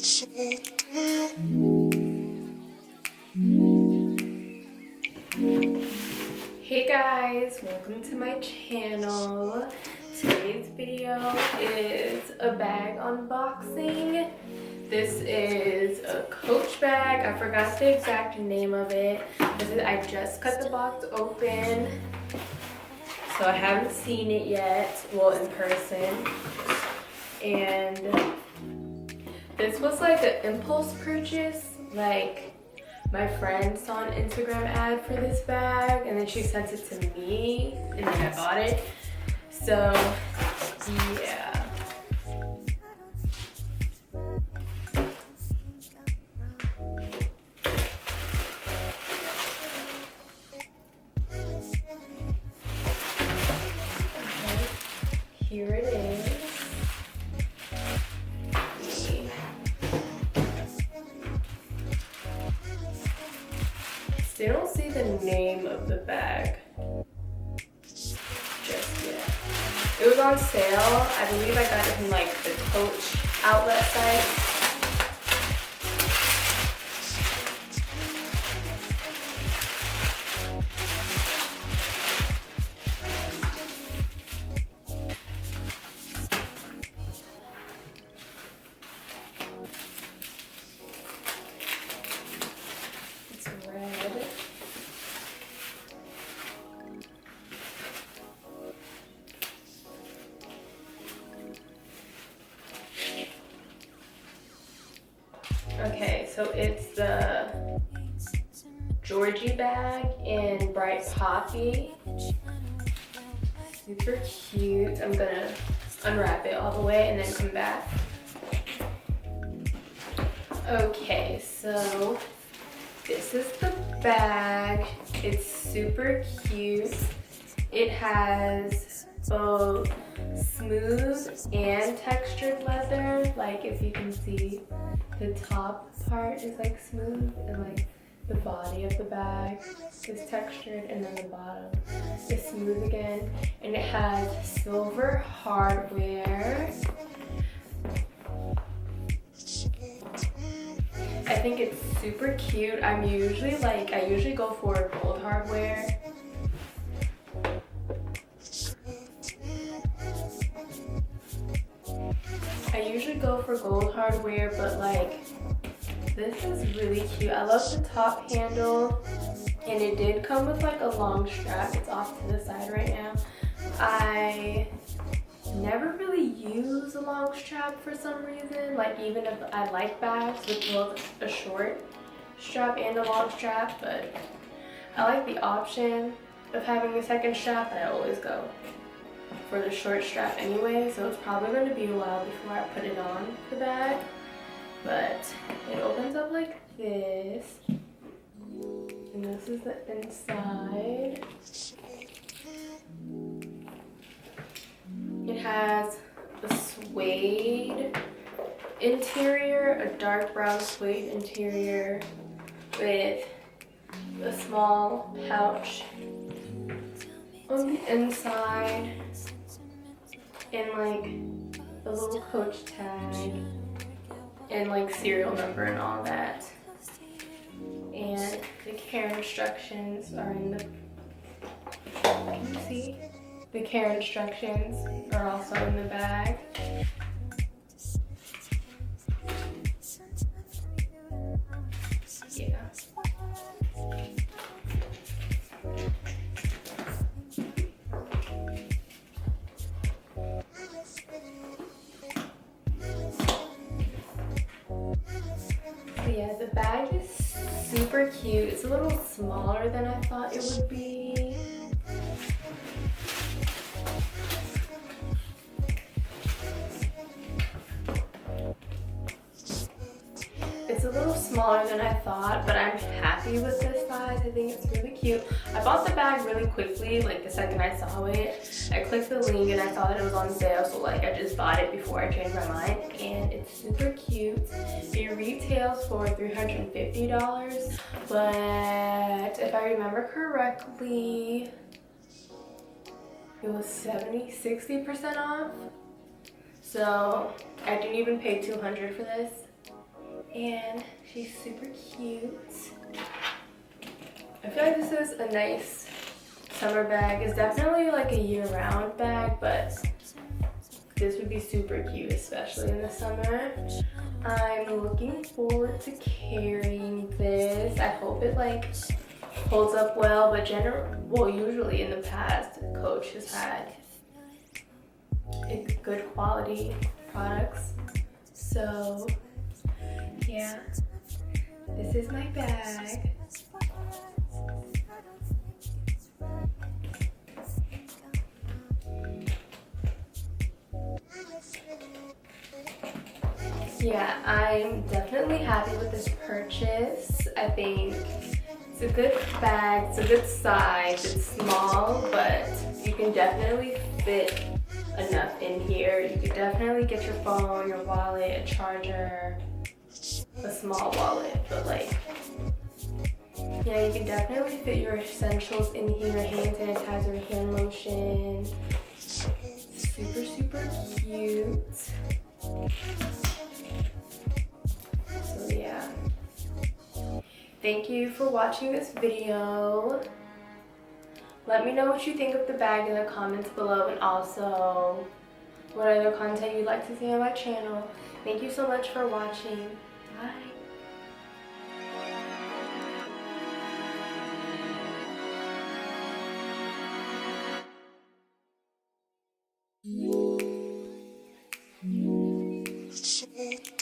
Hey guys, welcome to my channel. Today's video is a bag unboxing. This is a Coach bag. I forgot the exact name of it. I just cut the box open, so I haven't seen it yet, well, in person. And this was like an impulse purchase. Like, my friend saw an Instagram ad for this bag and then she sent it to me and then I bought it. So yeah. Okay. Here it is. They don't see the name of the bag just yet. It was on sale. I believe I got it from like the Coach outlet site. It's red. Okay, so it's the Georgie bag in Bright Poppy. Super cute. I'm gonna unwrap it all the way and then come back. Okay, so this is the bag. It's super cute. It has both smooth and textured leather. Like, if you can see, the top part is like smooth and like the body of the bag is textured and then the bottom is smooth again. And it has silver hardware. I think it's super cute. I usually go for gold hardware. But like, this is really cute. I love the top handle, and it did come with like a long strap. It's off to the side right now. I never really use a long strap for some reason. Like, even if I like bags with both a short strap and a long strap, but I like the option of having a second strap, and I always go for the short strap anyway, so it's probably going to be a while before I put it on the bag. But it opens up like this, and this is the inside. It has a suede interior, a dark brown suede interior with a small pouch on the inside and like a little Coach tag and like serial number and all that. And the care instructions are in the, can you see? The care instructions are also in the bag. Yeah. Yeah, the bag is super cute. It's a little smaller than I thought it would be. It's a little smaller than I thought, but I'm happy with this size. I think it's really cute. I bought the bag really quickly, like the second I saw it. I clicked the link and I saw that it was on sale, so like I just bought it before I changed my mind, and it's super cute. It retails for $350, but if I remember correctly, it was 60% off. So I didn't even pay $200 for this. and she's super cute. I feel like this is a nice summer bag. It's definitely like a year-round bag, but this would be super cute, especially in the summer. I'm looking forward to carrying this. I hope it like holds up well, but usually in the past, Coach has had good quality products. So yeah, this is my bag. Yeah, I'm definitely happy with this purchase. I think it's a good bag, it's a good size, it's small, but you can definitely fit enough in here. You could definitely get your phone, your wallet, a charger, a small wallet, but like, yeah, you can definitely fit your essentials in here, hand sanitizer, hand lotion. Super, super cute. So yeah, thank you for watching this video. Let me know what you think of the bag in the comments below, and also what other content you'd like to see on my channel. Thank you so much for watching. Bye. Shit.